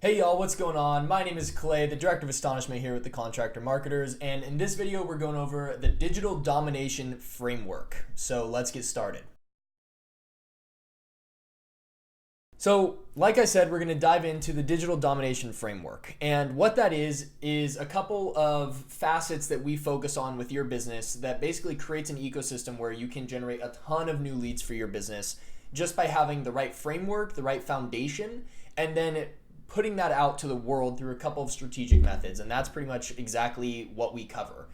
Hey y'all, what's going on? My name is Clay, the Director of Astonishment here with the Contractor Marketers, and in this video we're going over the Digital Domination Framework. So let's get started. So, like I said, we're going to dive into the Digital Domination Framework. And what that is a couple of facets that we focus on with your business that basically creates an ecosystem where you can generate a ton of new leads for your business just by having the right framework, the right foundation, and then putting that out to the world through a couple of strategic methods. And that's pretty much exactly what we cover.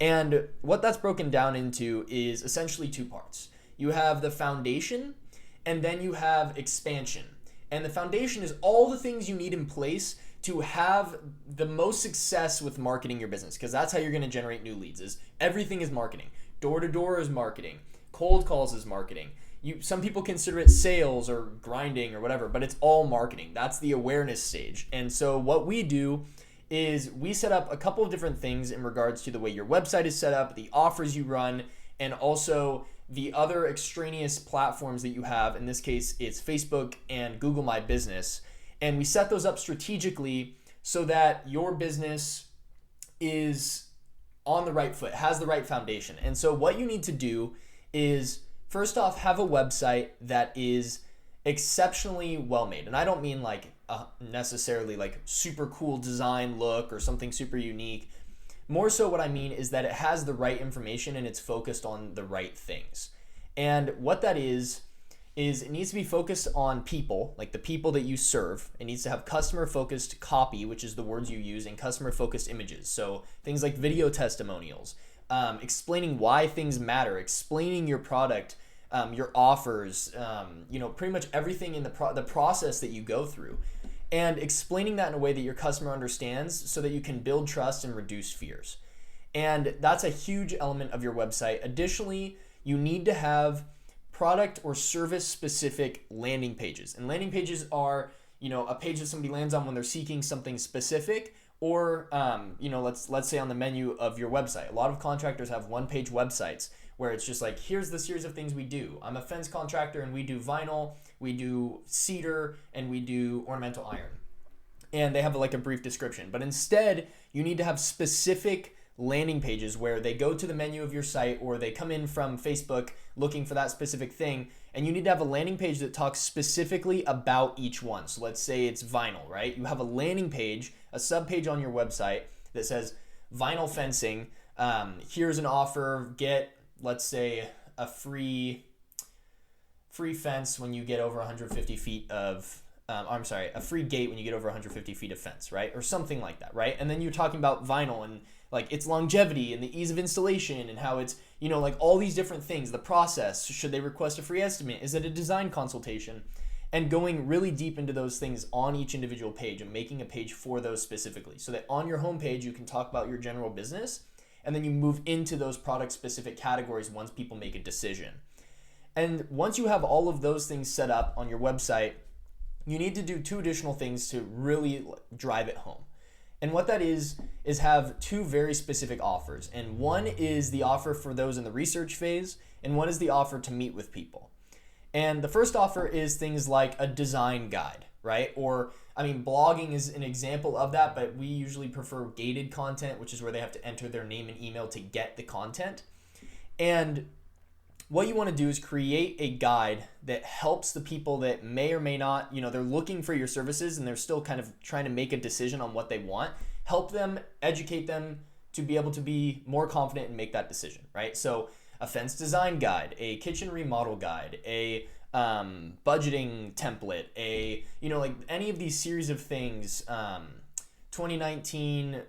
And what that's broken down into is essentially two parts. You have the foundation, and then you have expansion. And the foundation is all the things you need in place to have the most success with marketing your business, because that's how you're going to generate new leads. Is everything is marketing. Door-to-door is marketing. Cold calls is marketing. Some people consider it sales or grinding or whatever, but it's all marketing. That's the awareness stage. And so what we do is we set up a couple of different things in regards to the way your website is set up, the offers you run, and also the other extraneous platforms that you have. In this case, it's Facebook and Google My Business. And we set those up strategically so that your business is on the right foot, has the right foundation. And so what you need to do is, first off, have a website that is exceptionally well made. And I don't mean like necessarily like super cool design look or something super unique. More so what I mean is that it has the right information and it's focused on the right things. And what that is it needs to be focused on people, like the people that you serve. It needs to have customer focused copy, which is the words you use, and customer focused images. So things like video testimonials, explaining why things matter, explaining your product, your offers, pretty much everything in the process that you go through, and explaining that in a way that your customer understands so that you can build trust and reduce fears. And that's a huge element of your website. Additionally, you need to have product or service specific landing pages. And landing pages are, a page that somebody lands on when they're seeking something specific, or let's say on the menu of your website. A lot of contractors have one-page websites where it's just like, here's the series of things we do. I'm a fence contractor and we do vinyl, we do cedar, and we do ornamental iron. And they have like a brief description. But instead, you need to have specific landing pages where they go to the menu of your site or they come in from Facebook looking for that specific thing. And you need to have a landing page that talks specifically about each one. So let's say it's vinyl, right? You have a landing page, a subpage on your website that says vinyl fencing. Here's an offer, get, let's say, a free fence when you get over 150 feet of, a free gate when you get over 150 feet of fence, right? Or something like that, right? And then you're talking about vinyl and like its longevity and the ease of installation and how it's, like all these different things, the process, should they request a free estimate? Is it a design consultation? And going really deep into those things on each individual page and making a page for those specifically so that on your homepage, you can talk about your general business and then you move into those product specific categories once people make a decision. And once you have all of those things set up on your website, you need to do two additional things to really drive it home. And what that is have two very specific offers. And one is the offer for those in the research phase, and one is the offer to meet with people. And the first offer is things like a design guide, right? Or, blogging is an example of that, but we usually prefer gated content, which is where they have to enter their name and email to get the content. And what you want to do is create a guide that helps the people that may or may not, they're looking for your services and they're still kind of trying to make a decision on what they want. Help them, educate them to be able to be more confident and make that decision, right? So a fence design guide, a kitchen remodel guide, a budgeting template, like any of these series of things, 2019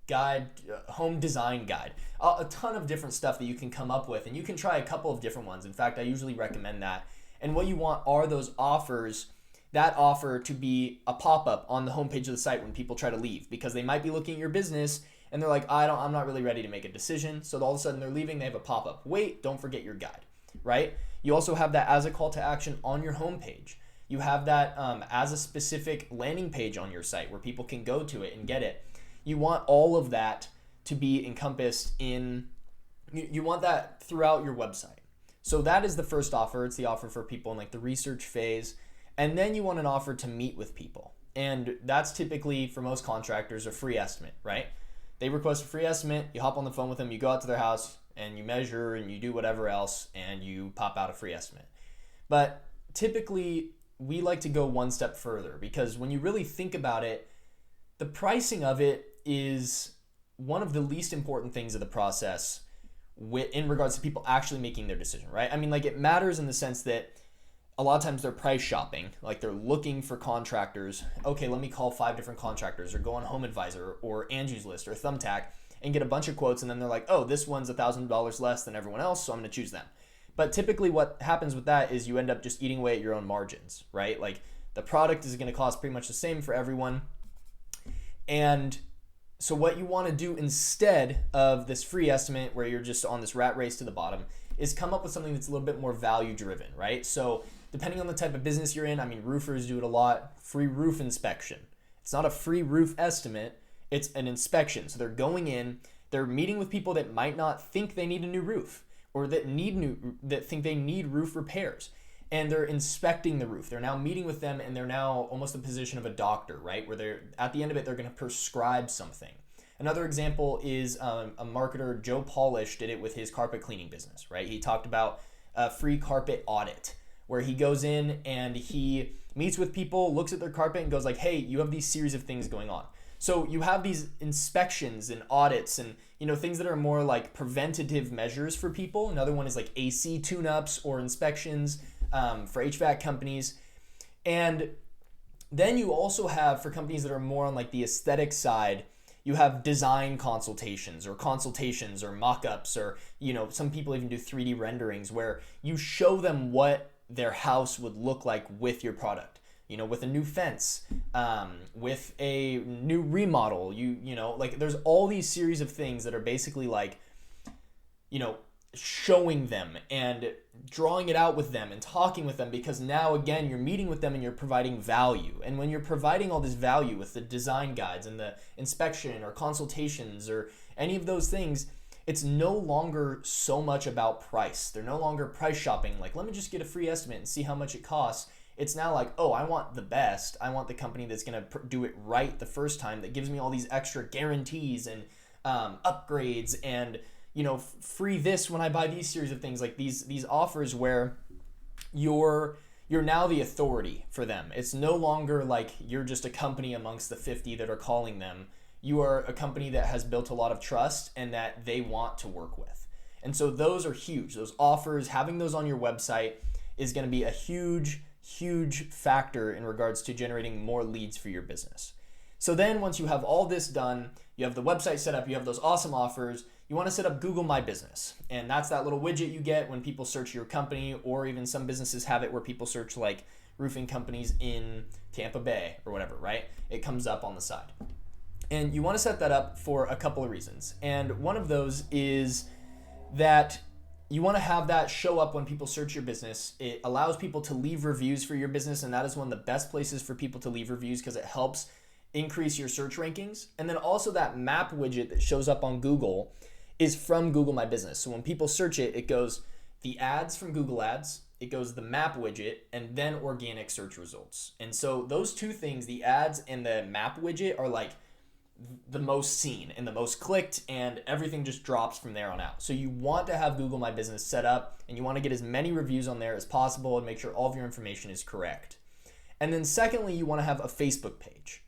guide, home design guide, a ton of different stuff that you can come up with, and you can try a couple of different ones. In fact, I usually recommend that. And what you want are those offers, that offer to be a pop-up on the homepage of the site when people try to leave, because they might be looking at your business and they're like, I'm not really ready to make a decision. So all of a sudden they're leaving, they have a pop-up. Wait, don't forget your guide, right? You also have that as a call to action on your homepage. You have that as a specific landing page on your site where people can go to it and get it. You want all of that to be encompassed in, you want that throughout your website. So that is the first offer. It's the offer for people in like the research phase. And then you want an offer to meet with people. and that's typically for most contractors a free estimate, right? They request a free estimate, you hop on the phone with them, you go out to their house and you measure and you do whatever else and you pop out a free estimate. But typically we like to go one step further, because when you really think about it, the pricing of it is one of the least important things of the process in regards to people actually making their decision, right? I mean, like, it matters in the sense that a lot of times they're price shopping, like they're looking for contractors. Okay, let me call 5 different contractors, or go on Home Advisor or Angie's List or Thumbtack and get a bunch of quotes, and then they're like, oh, this one's $1,000 less than everyone else, so I'm going to choose them. But typically what happens with that is you end up just eating away at your own margins, right? Like, the product is going to cost pretty much the same for everyone. And so what you want to do instead of this free estimate where you're just on this rat race to the bottom is come up with something that's a little bit more value driven, right? So depending on the type of business you're in, I mean, roofers do it a lot. Free roof inspection. It's not a free roof estimate, it's an inspection. So they're going in, they're meeting with people that might not think they need a new roof, or that think they need roof repairs, and they're inspecting the roof. They're now meeting with them, and they're now almost in the position of a doctor, right? Where they're at the end of it, they're going to prescribe something. Another example is a marketer, Joe Polish, did it with his carpet cleaning business, right? He talked about a free carpet audit, where he goes in and he meets with people, looks at their carpet, and goes like, hey, you have these series of things going on. So you have these inspections and audits and, things that are more like preventative measures for people. Another one is like AC tune-ups or inspections for HVAC companies. And then you also have, for companies that are more on like the aesthetic side, you have design consultations or mock-ups, or, some people even do 3D renderings where you show them what their house would look like with your product. With a new fence, with a new remodel, like, there's all these series of things that are basically like, showing them and drawing it out with them and talking with them, because now, again, you're meeting with them and you're providing value. And when you're providing all this value with the design guides and the inspection or consultations or any of those things, it's no longer so much about price. They're no longer price shopping, like, let me just get a free estimate and see how much it costs. It's now like, oh, I want the best. I want the company that's going to do it right the first time, that gives me all these extra guarantees and upgrades and, free this when I buy these series of things, like these offers where you're now the authority for them. It's no longer like you're just a company amongst the 50 that are calling them. You are a company that has built a lot of trust and that they want to work with. And so those are huge. Those offers, having those on your website is going to be a huge factor in regards to generating more leads for your business. So then once you have all this done, you have the website set up, you have those awesome offers, you want to set up Google My Business. And that's that little widget you get when people search your company, or even some businesses have it where people search like roofing companies in Tampa Bay or whatever, right? It comes up on the side. And you want to set that up for a couple of reasons. And one of those is that you want to have that show up when people search your business. It allows people to leave reviews for your business, and that is one of the best places for people to leave reviews because it helps increase your search rankings. And then also that map widget that shows up on Google is from Google My Business. So when people search it, it goes the ads from Google Ads, it goes the map widget, and then organic search results. And so those two things, the ads and the map widget, are like the most seen and the most clicked, and everything just drops from there on out. So you want to have Google My Business set up, and you want to get as many reviews on there as possible and make sure all of your information is correct. And then secondly, you want to have a Facebook page.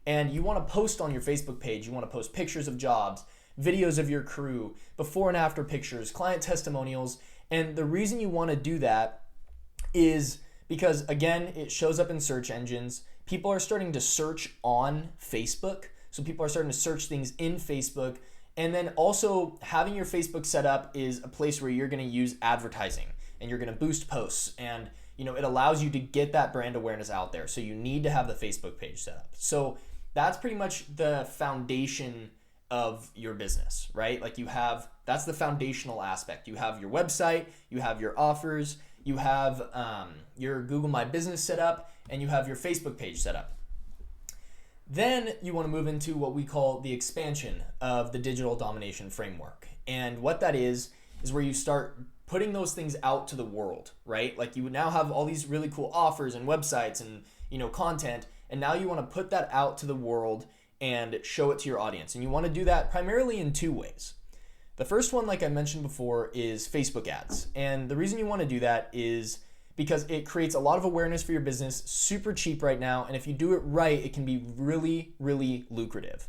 And you want to post on your Facebook page, you want to post pictures of jobs, videos of your crew, before and after pictures, client testimonials. And the reason you want to do that is because, again, it shows up in search engines. People are starting to search on Facebook. So people are starting to search things in Facebook. And then also having your Facebook set up is a place where you're going to use advertising and you're going to boost posts, and it allows you to get that brand awareness out there. So you need to have the Facebook page set up. So that's pretty much the foundation of your business, right? Like that's the foundational aspect. You have your website, you have your offers, you have your Google My Business set up, and you have your Facebook page set up. Then you want to move into what we call the expansion of the Digital Domination Framework. And what that is where you start putting those things out to the world, right? Like you now have all these really cool offers and websites and content, and now you want to put that out to the world and show it to your audience. And you want to do that primarily in two ways. The first one, like I mentioned before, is Facebook ads. And the reason you want to do that is because it creates a lot of awareness for your business, super cheap right now, and if you do it right, it can be really, really lucrative.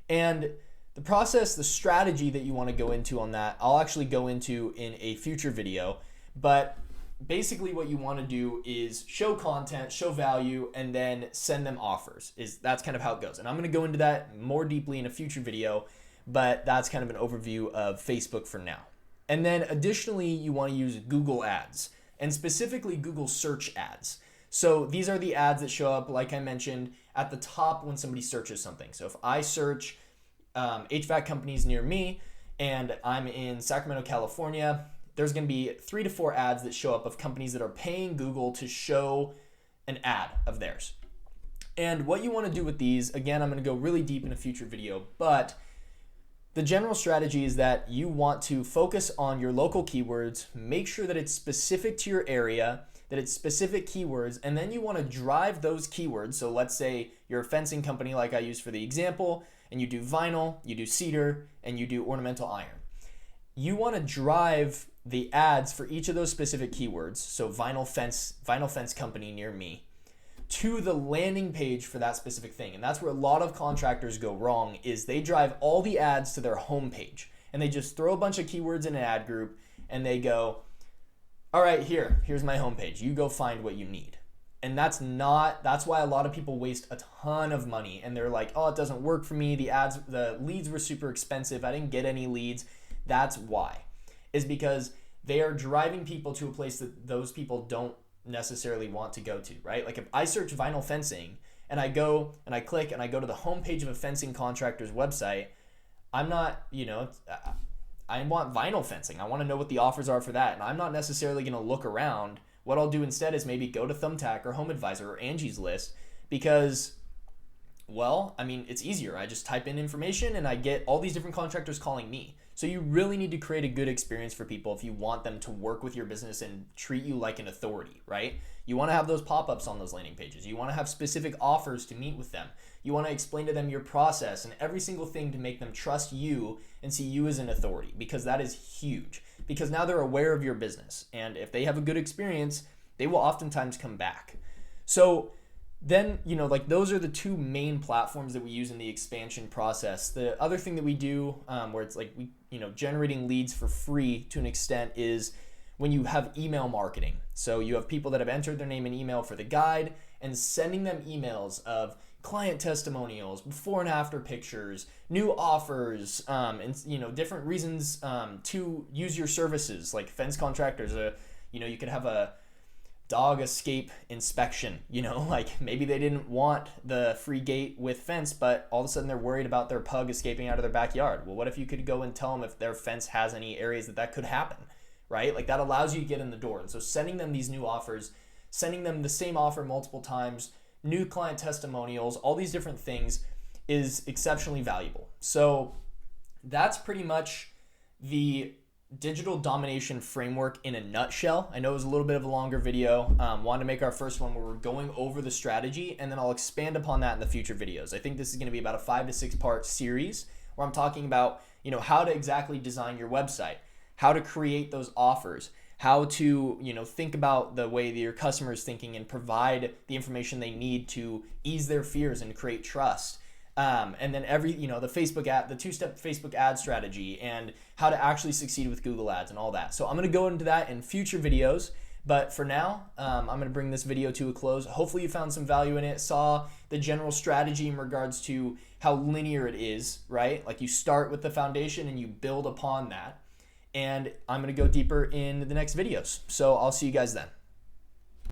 And the process, the strategy that you want to go into on that, I'll actually go into in a future video, but basically what you want to do is show content, show value, and then send them offers. That's kind of how it goes. And I'm going to go into that more deeply in a future video, but that's kind of an overview of Facebook for now. And then additionally, you want to use Google ads, and specifically Google search ads. So these are the ads that show up, like I mentioned, at the top when somebody searches something. So if I search HVAC companies near me and I'm in Sacramento, California, there's going to be 3 to 4 ads that show up of companies that are paying Google to show an ad of theirs. And what you want to do with these, again, I'm going to go really deep in a future video, but the general strategy is that you want to focus on your local keywords, make sure that it's specific to your area, that it's specific keywords, and then you want to drive those keywords. So let's say you're a fencing company like I used for the example, and you do vinyl, you do cedar, and you do ornamental iron. You want to drive the ads for each of those specific keywords, so vinyl fence company near me, to the landing page for that specific thing. And that's where a lot of contractors go wrong, is they drive all the ads to their homepage and they just throw a bunch of keywords in an ad group and they go, all right, here's my homepage. You go find what you need. And that's why a lot of people waste a ton of money and they're like, oh, it doesn't work for me. The leads were super expensive. I didn't get any leads. That's why, is because they are driving people to a place that those people don't necessarily want to go to, right? Like if I search vinyl fencing and I go and I click and I go to the homepage of a fencing contractor's website, I'm not, I want vinyl fencing. I want to know what the offers are for that. And I'm not necessarily going to look around. What I'll do instead is maybe go to Thumbtack or Home Advisor or Angie's List because, well, I mean, it's easier. I just type in information and I get all these different contractors calling me. So you really need to create a good experience for people if you want them to work with your business and treat you like an authority, right? You want to have those pop-ups on those landing pages. You want to have specific offers to meet with them. You want to explain to them your process and every single thing to make them trust you and see you as an authority, because that is huge. Because now they're aware of your business, and if they have a good experience, they will oftentimes come back. So then, those are the two main platforms that we use in the expansion process. The other thing that we do, where it's like generating leads for free to an extent, is when you have email marketing. So you have people that have entered their name and email for the guide and sending them emails of client testimonials, before and after pictures, new offers, and different reasons to use your services, like fence contractors. You could have a dog escape inspection, like maybe they didn't want the free gate with fence, but all of a sudden they're worried about their pug escaping out of their backyard. Well, what if you could go and tell them if their fence has any areas that could happen, right? Like that allows you to get in the door. And so sending them these new offers, sending them the same offer multiple times, new client testimonials, all these different things is exceptionally valuable. So that's pretty much the digital domination framework in a nutshell. I know it was a little bit of a longer video. Wanted to make our first one where we're going over the strategy, and then I'll expand upon that in the future videos. I think this is going to be about a 5 to 6 part series where I'm talking about, how to exactly design your website, how to create those offers, how to, think about the way that your customer is thinking and provide the information they need to ease their fears and create trust. And then the Facebook ad, the 2-step Facebook ad strategy, and how to actually succeed with Google ads and all that. So I'm going to go into that in future videos. But for now, I'm going to bring this video to a close. Hopefully you found some value in it, saw the general strategy in regards to how linear it is, right? Like you start with the foundation and you build upon that. And I'm going to go deeper in the next videos. So I'll see you guys then.